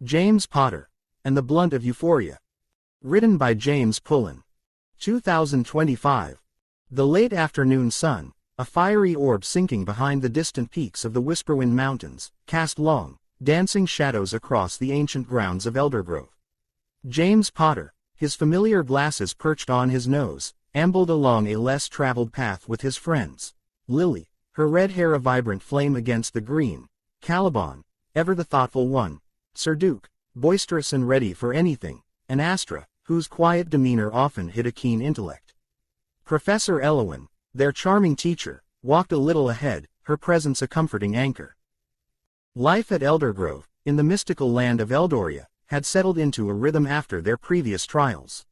James Potter, and the Blunt of Euphoria. Written by James Pullen. 2025. The late afternoon sun, a fiery orb sinking behind the distant peaks of the Whisperwind Mountains, cast long, dancing shadows across the ancient grounds of Eldergrove. James Potter, his familiar glasses perched on his nose, ambled along a less traveled path with his friends. Lily, her red hair a vibrant flame against the green. Caliban, ever the thoughtful one. Sir Duke, boisterous and ready for anything, and Astra, whose quiet demeanor often hid a keen intellect. Professor Elowen, their charming teacher, walked a little ahead, her presence a comforting anchor. Life at Eldergrove, in the mystical land of Eldoria, had settled into a rhythm after their previous trials.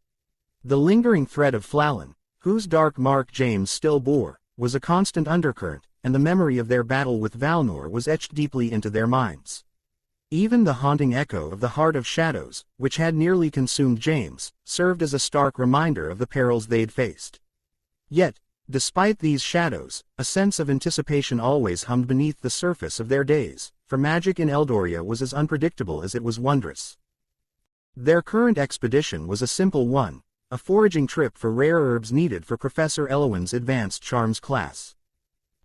The lingering threat of Flallan, whose dark mark James still bore, was a constant undercurrent, and the memory of their battle with Valnor was etched deeply into their minds. Even the haunting echo of the Heart of Shadows, which had nearly consumed James, served as a stark reminder of the perils they'd faced. Yet, despite these shadows, a sense of anticipation always hummed beneath the surface of their days, for magic in Eldoria was as unpredictable as it was wondrous. Their current expedition was a simple one, a foraging trip for rare herbs needed for Professor Elowen's advanced charms class.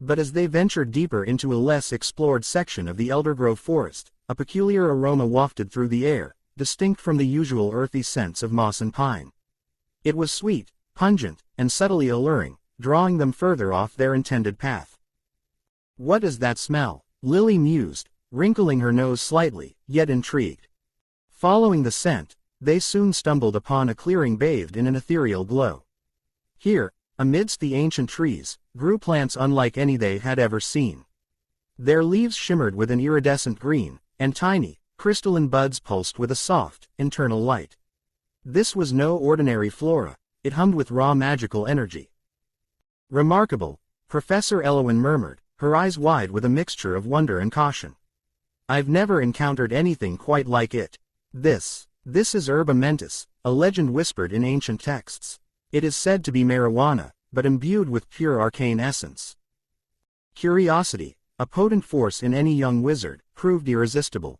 But as they ventured deeper into a less explored section of the Eldergrove forest, a peculiar aroma wafted through the air, distinct from the usual earthy scents of moss and pine. It was sweet, pungent, and subtly alluring, drawing them further off their intended path. "What is that smell?" Lily mused, wrinkling her nose slightly, yet intrigued. Following the scent, they soon stumbled upon a clearing bathed in an ethereal glow. Here, amidst the ancient trees, grew plants unlike any they had ever seen. Their leaves shimmered with an iridescent green, and tiny, crystalline buds pulsed with a soft, internal light. This was no ordinary flora, it hummed with raw magical energy. "Remarkable," Professor Elowen murmured, her eyes wide with a mixture of wonder and caution. "I've never encountered anything quite like it. This is herba mentis, a legend whispered in ancient texts. It is said to be marijuana, but imbued with pure arcane essence." Curiosity, a potent force in any young wizard, proved irresistible.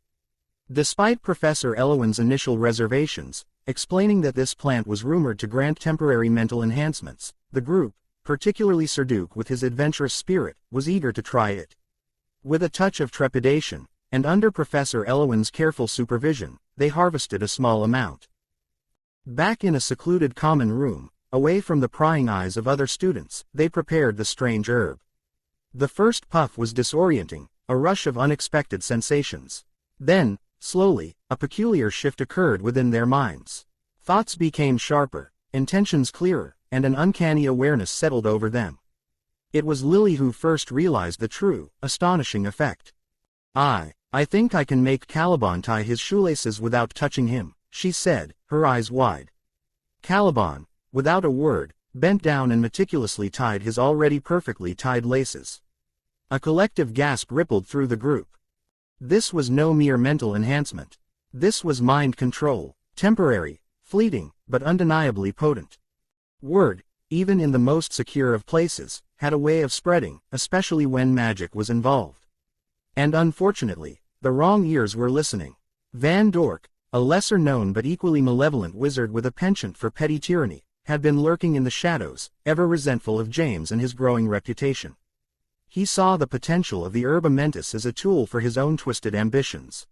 Despite Professor Elowen's initial reservations, explaining that this plant was rumored to grant temporary mental enhancements, the group, particularly Sir Duke with his adventurous spirit, was eager to try it. With a touch of trepidation, and under Professor Elowen's careful supervision, they harvested a small amount. Back in a secluded common room, away from the prying eyes of other students, they prepared the strange herb. The first puff was disorienting, a rush of unexpected sensations. Then, slowly, a peculiar shift occurred within their minds. Thoughts became sharper, intentions clearer, and an uncanny awareness settled over them. It was Lily who first realized the true, astonishing effect. I think I can make Caliban tie his shoelaces without touching him," she said, her eyes wide. Caliban, without a word, bent down and meticulously tied his already perfectly tied laces. A collective gasp rippled through the group. This was no mere mental enhancement. This was mind control, temporary, fleeting, but undeniably potent. Word, even in the most secure of places, had a way of spreading, especially when magic was involved. And unfortunately, the wrong ears were listening. Van Dork, a lesser-known but equally malevolent wizard with a penchant for petty tyranny, had been lurking in the shadows, ever resentful of James and his growing reputation. He saw the potential of the herba mentis as a tool for his own twisted ambitions.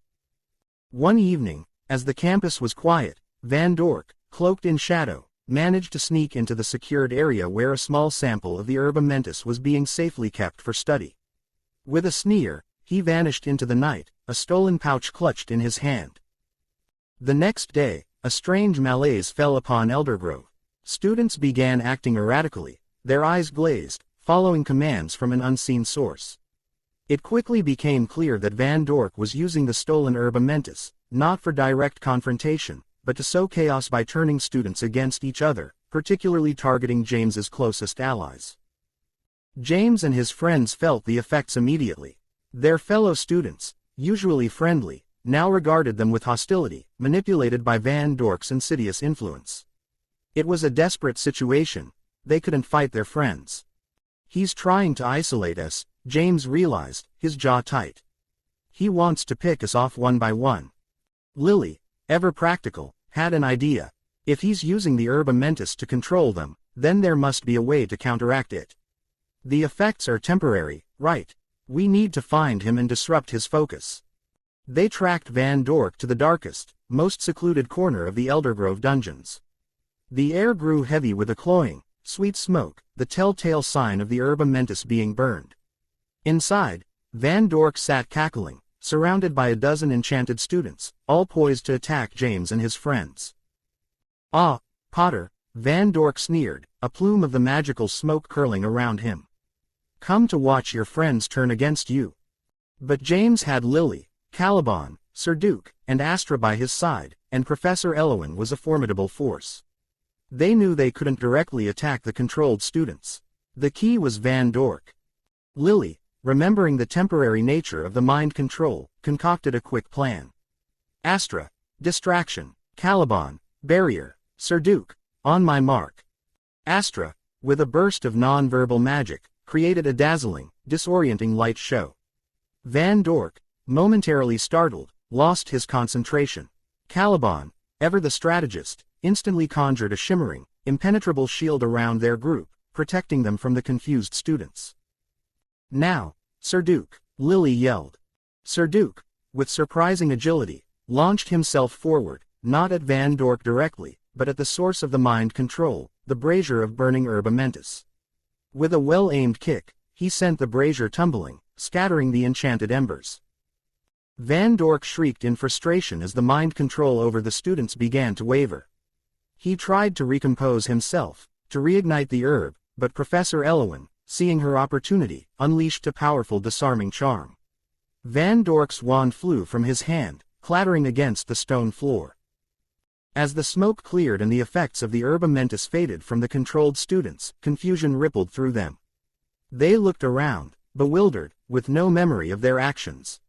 One evening, as the campus was quiet, Van Dork, cloaked in shadow, managed to sneak into the secured area where a small sample of the herba mentis was being safely kept for study. With a sneer, he vanished into the night, a stolen pouch clutched in his hand. The next day, a strange malaise fell upon Eldergrove. Students began acting erratically, their eyes glazed, following commands from an unseen source. It quickly became clear that Van Dork was using the stolen herba mentis, not for direct confrontation, but to sow chaos by turning students against each other, particularly targeting James's closest allies. James and his friends felt the effects immediately. Their fellow students, usually friendly, now regarded them with hostility, manipulated by Van Dork's insidious influence. It was a desperate situation. They couldn't fight their friends. "He's trying to isolate us," James realized, his jaw tight. "He wants to pick us off one by one." Lily, ever practical, had an idea. If he's using the herba mentis to control them, then there must be a way to counteract it. The effects are temporary, right? We need to find him and disrupt his focus. They tracked Van Dork to the darkest, most secluded corner of the Eldergrove dungeons. The air grew heavy with a cloying, sweet smoke, the telltale sign of the herba mentis being burned. Inside, Van Dork sat cackling, surrounded by a dozen enchanted students, all poised to attack James and his friends. "Ah, Potter," Van Dork sneered, a plume of the magical smoke curling around him. "Come to watch your friends turn against you." But James had Lily, Caliban, Sir Duke, and Astra by his side, and Professor Elowen was a formidable force. They knew they couldn't directly attack the controlled students. The key was Van Dork. Lily, remembering the temporary nature of the mind control, concocted a quick plan. Astra, distraction; Caliban, barrier; Sir Duke, on my mark. Astra, with a burst of non-verbal magic, created a dazzling, disorienting light show. Van Dork, momentarily startled, lost his concentration. Caliban, ever the strategist, instantly conjured a shimmering, impenetrable shield around their group, protecting them from the confused students. "Now, Sir Duke," Lily yelled. Sir Duke, with surprising agility, launched himself forward, not at Van Dork directly, but at the source of the mind control, the brazier of burning herba mentis. With a well-aimed kick, he sent the brazier tumbling, scattering the enchanted embers. Van Dork shrieked in frustration as the mind control over the students began to waver. He tried to recompose himself, to reignite the herb, but Professor Elowen, seeing her opportunity, unleashed a powerful disarming charm. Van Dork's wand flew from his hand, clattering against the stone floor. As the smoke cleared and the effects of the herba mentis faded from the controlled students, confusion rippled through them. They looked around, bewildered, with no memory of their actions.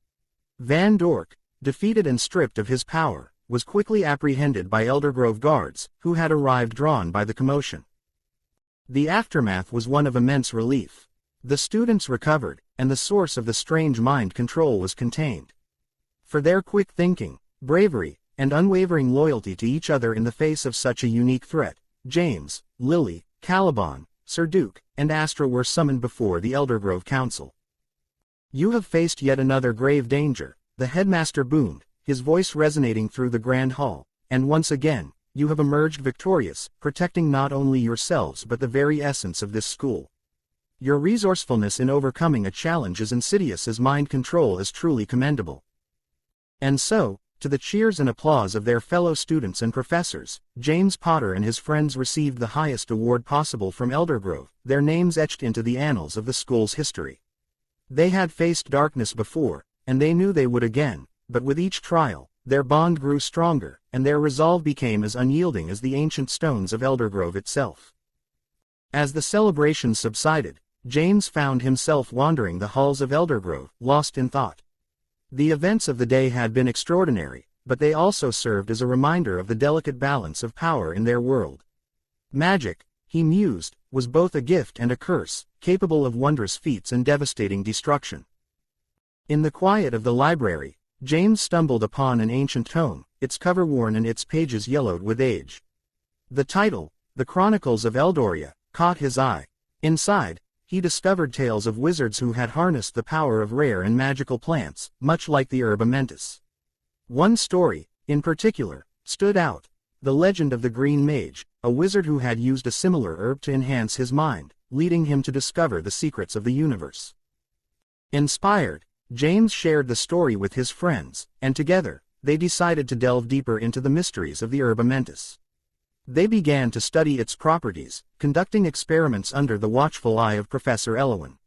Van Dork, defeated and stripped of his power, was quickly apprehended by Eldergrove guards, who had arrived drawn by the commotion. The aftermath was one of immense relief. The students recovered, and the source of the strange mind control was contained. For their quick thinking, bravery, and unwavering loyalty to each other in the face of such a unique threat, James, Lily, Caliban, Sir Duke, and Astra were summoned before the Eldergrove Council. "You have faced yet another grave danger," the headmaster boomed, his voice resonating through the grand hall, "and once again, you have emerged victorious, protecting not only yourselves but the very essence of this school. Your resourcefulness in overcoming a challenge as insidious as mind control is truly commendable." And so, to the cheers and applause of their fellow students and professors, James Potter and his friends received the highest award possible from Eldergrove, their names etched into the annals of the school's history. They had faced darkness before, and they knew they would again, but with each trial, their bond grew stronger, and their resolve became as unyielding as the ancient stones of Eldergrove itself. As the celebration subsided, James found himself wandering the halls of Eldergrove, lost in thought. The events of the day had been extraordinary, but they also served as a reminder of the delicate balance of power in their world. Magic, he mused, was both a gift and a curse, capable of wondrous feats and devastating destruction. In the quiet of the library, James stumbled upon an ancient tome, its cover worn and its pages yellowed with age. The title, The Chronicles of Eldoria, caught his eye. Inside, he discovered tales of wizards who had harnessed the power of rare and magical plants, much like the herba mentis. One story, in particular, stood out: the legend of the Green Mage, a wizard who had used a similar herb to enhance his mind, leading him to discover the secrets of the universe. Inspired, James shared the story with his friends, and together, they decided to delve deeper into the mysteries of the herba mentis. They began to study its properties, conducting experiments under the watchful eye of Professor Elowen.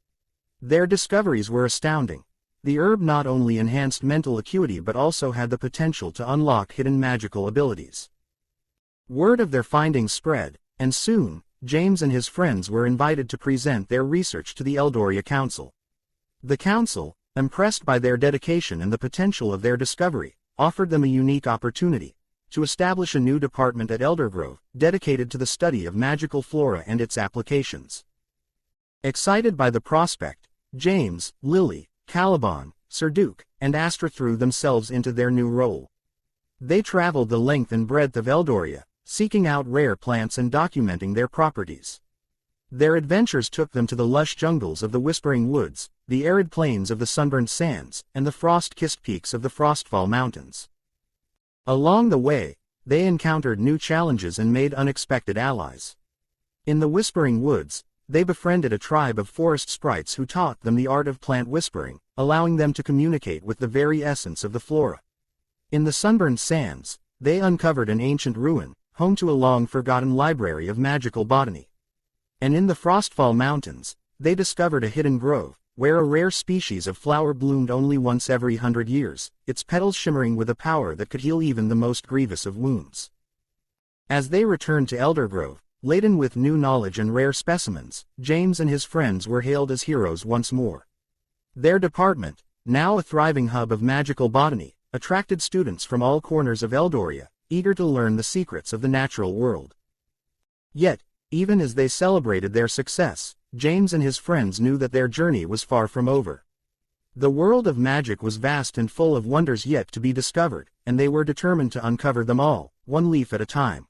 Their discoveries were astounding. The herb not only enhanced mental acuity but also had the potential to unlock hidden magical abilities. Word of their findings spread, and soon, James and his friends were invited to present their research to the Eldoria Council. The council, impressed by their dedication and the potential of their discovery, offered them a unique opportunity to establish a new department at Eldergrove, dedicated to the study of magical flora and its applications. Excited by the prospect, James, Lily, Caliban, Sir Duke, and Astra threw themselves into their new role. They traveled the length and breadth of Eldoria, seeking out rare plants and documenting their properties. Their adventures took them to the lush jungles of the Whispering Woods, the arid plains of the Sunburned Sands, and the frost-kissed peaks of the Frostfall Mountains. Along the way, they encountered new challenges and made unexpected allies. In the Whispering Woods, they befriended a tribe of forest sprites who taught them the art of plant whispering, allowing them to communicate with the very essence of the flora. In the Sunburned Sands, they uncovered an ancient ruin, home to a long-forgotten library of magical botany. And in the Frostfall Mountains, they discovered a hidden grove, where a rare species of flower bloomed only once every 100 years, its petals shimmering with a power that could heal even the most grievous of wounds. As they returned to Eldergrove, laden with new knowledge and rare specimens, James and his friends were hailed as heroes once more. Their department, now a thriving hub of magical botany, attracted students from all corners of Eldoria, eager to learn the secrets of the natural world. Yet, even as they celebrated their success, James and his friends knew that their journey was far from over. The world of magic was vast and full of wonders yet to be discovered, and they were determined to uncover them all, one leaf at a time.